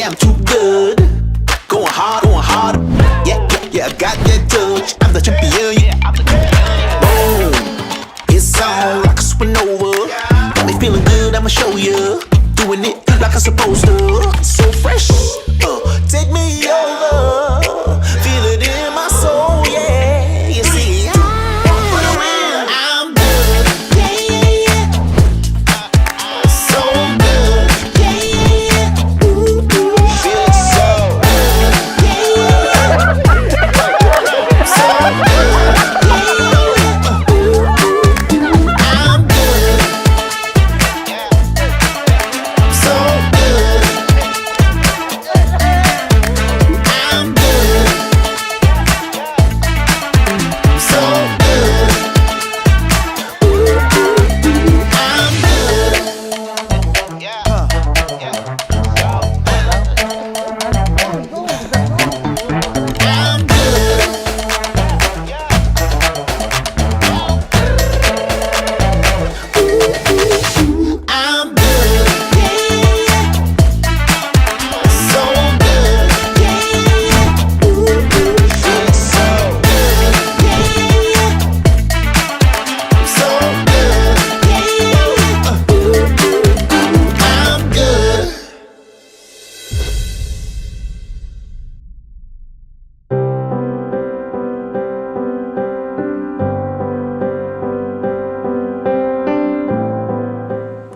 yeah, I'm too good. Going hard. Yeah, I got that touch. I'm the champion, yeah, I'm the champion. Boom, it's on like a supernova. Got me feeling good, I'ma show you. Doing it like I'm supposed to. So fresh, take me over. Feel it in my soul, yeah. You see, I'm good, yeah. So good, yeah. Ooh, feel it so good, so good, I'm good, so good, I'm good, so good, I'm good. I'm good. I'm good. So good. Feel so good. So good. I'm good.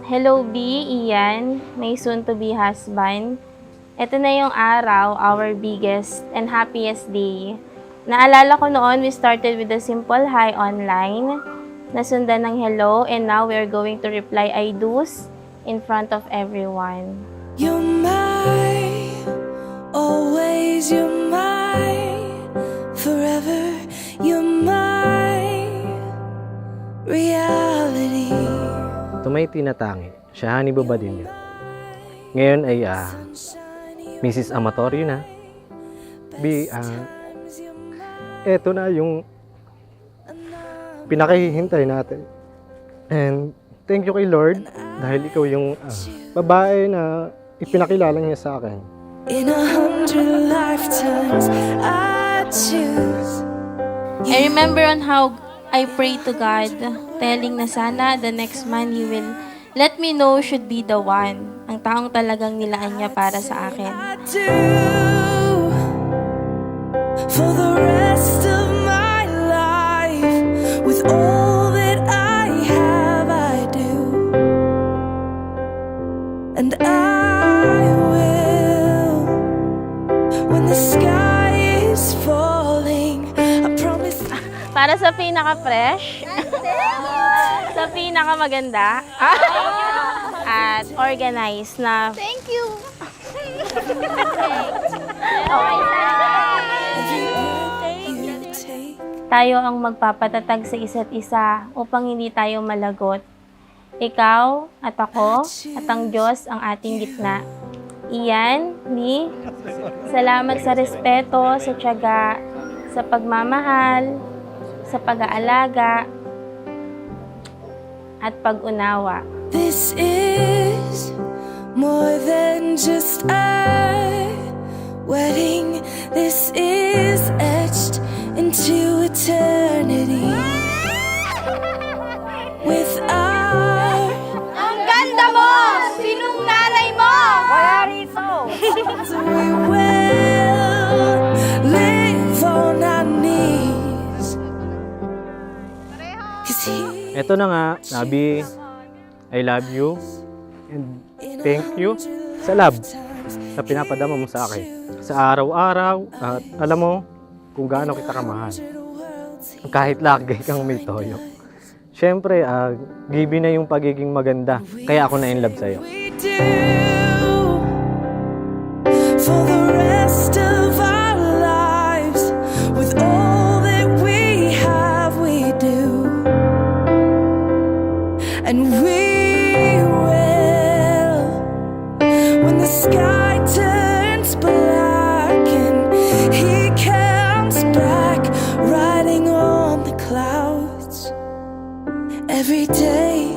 Hello B, Ian, my soon-to-be husband. Ito na yung araw, our biggest and happiest day. Naalala ko noon, we started with a simple hi online, nasundan ng hello, and now we're going to reply I do's in front of everyone. You're my, always you're my, forever you're my reality. Ito may tinatangi. Siya ni baba din yun. Ngayon ay Mrs. Amatorio na. Eto na yung pinakahihintay natin. And thank you kay Lord dahil ikaw yung babae na ipinakilala niya sa akin. In 100 lifetimes I choose. I remember on how I pray to God, telling na sana the next man He will let me know should be the one. Ang taong talagang nilaan niya para sa akin. I do for the rest of my life. With all that I have, I do. And I will. When the sky is falling, I promise. Para sa pinaka-fresh, sa pinaka-maganda, at organized na. Thank you! Tayo ang magpapatatag sa isa't isa upang hindi tayo malagot. Ikaw at ako at ang Diyos ang ating gitna. Iyan, Ni, salamat sa respeto, sa tiyaga, sa pagmamahal, sa pag-aalaga, at pag-unawa. This is more than just a wedding. This is etched into eternity. With our Ang ganda mo! Sinong nanay mo? Wala rito! we will live on our knees. 'Cause he Eto na nga, Nabi, I love you and thank you sa love na pinapadama mo sa akin. Sa araw-araw at alam mo kung gaano kita kamahal. Kahit lagay kang may toyo. Siyempre, given na yung pagiging maganda. Kaya ako na in love sa'yo. we do for the rest of our lives. With all that we have, we do. And we will, when the sky turns black and he comes back riding on the clouds. Every day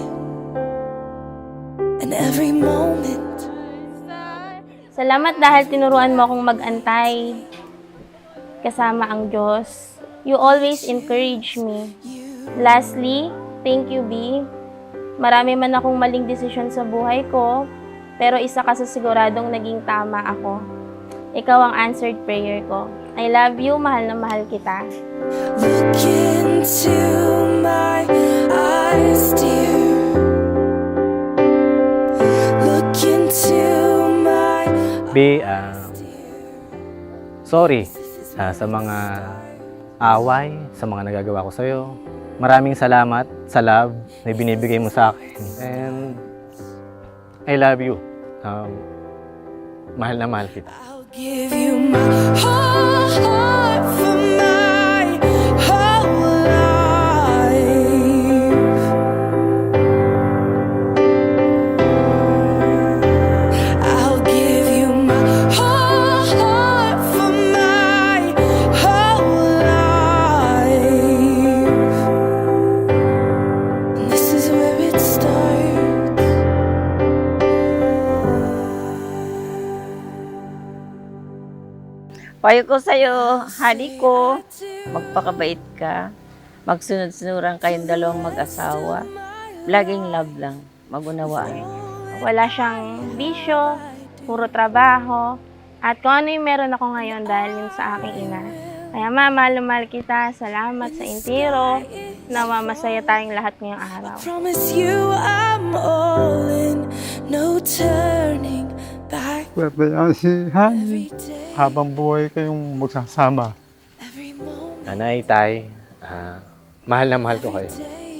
and every moment Salamat dahil tinuruan mo akong mag-antay kasama ang Diyos. You always encourage me. Lastly, thank you, B. Marami man akong maling desisyon sa buhay ko, pero isa ka sa siguradong naging tama ako. Ikaw ang answered prayer ko. I love you, mahal na mahal kita. Look into my eyes, dear. Look into my B, sorry sa mga away, sa mga nagagawa ko sa'yo. Maraming salamat sa love na binibigay mo sa akin. And I love you. Mahal na mahal kita. I'll give you my whole heart for my whole life. I'll give you my whole heart for my whole life. And this is where it starts. Payo ko sa'yo, hali ko, magpakabait ka, magsunod-sunuran kayong dalawang mag-asawa, laging love lang, magunawaan. Wala siyang bisyo, puro trabaho, at kung ano yung meron ako ngayon dahil yun sa aking ina. Kaya mahal na mahal kita, salamat sa intiro, nawa masaya tayong lahat ngayong araw. Promise you I'm all in, no turning back. Pabayaan si Honey. Every day, Habang buhay kayong magsasama. every moment, Nanay, tay, mahal na mahal ko kayo.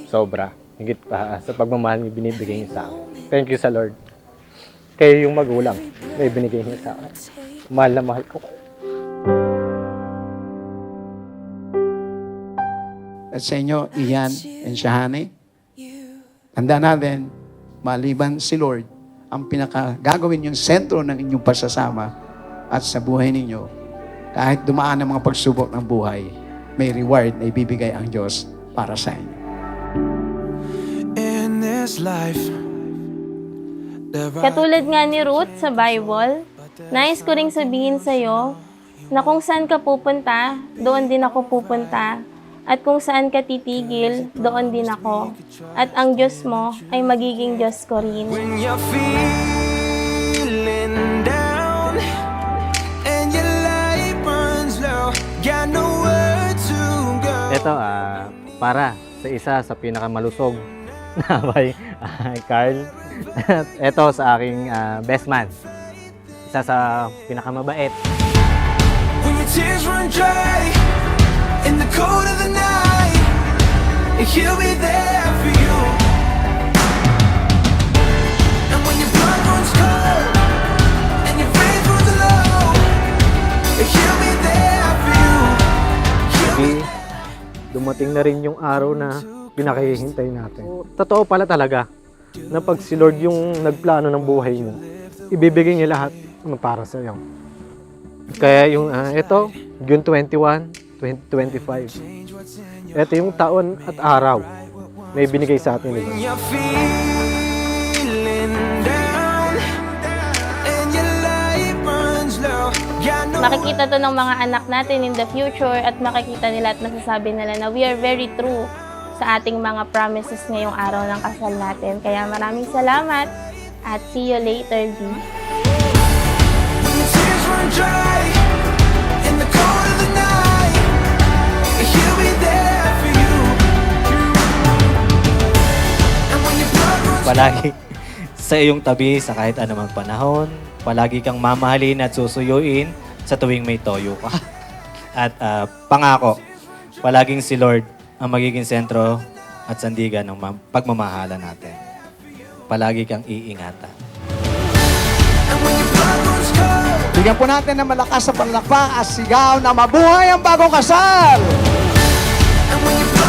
Sobra. Higit pa sa pagmamahal niyo binibigay niyo sa akin. Thank you sa Lord. Kayo yung magulang na ibinigay niyo sa akin. Mahal na mahal ko kayo. At sa inyo, Ian and Shahane, tandaan natin, maliban si Lord, ang gagawin yung sentro ng inyong pagsasama at sa buhay ninyo, kahit dumaan ang mga pagsubok ng buhay, may reward na ibibigay ang Diyos para sa inyo. in this life, Katulad nga ni Ruth sa Bible, nais ko ring sabihin sa'yo na kung saan ka pupunta, doon din ako pupunta. At kung saan ka titigil, doon din ako. At ang Diyos mo ay magiging Diyos ko rin. when you're feeling down and your light burns low, got nowhere to go. Ito, para sa isa sa pinakamalusog na bay, Carl. At ito sa aking best man. Isa sa pinakamabait. When your tears run dry in the cold of the night, he'll be there for you. And when your blood runs cold and your faith runs low, he'll be there for you. Di, dumating na rin yung araw na pinakihintay natin. Totoo pala talaga na pag si Lord yung nagplano ng buhay mo, ibibigay niya lahat ng para sa iyo. Kaya yung ito, June 21, 2025. Ito yung taon at araw na ibinigay sa atin ni Lord. When you're feeling down and your light burns low, got no Makikita to ng mga anak natin in the future at makikita nila at masasabi nila na we are very true sa ating mga promises ngayong araw ng kasal natin. Kaya maraming salamat at see you later, D. when your tears run dry in the cold of the night, he'll be there for you. And when your blood runs Palagi sa iyong tabi sa kahit anumang panahon. Palagi kang mamahalin at susuyuin sa tuwing may toyo ka. At pangako, palaging si Lord ang magiging sentro at sandigan ng pagmamahala natin. Palagi kang iingatan. and when your blood runs cold, Bigyan po natin ng malakas sa panlakpak at sigaw na mabuhay ang bagong kasal! and when your blood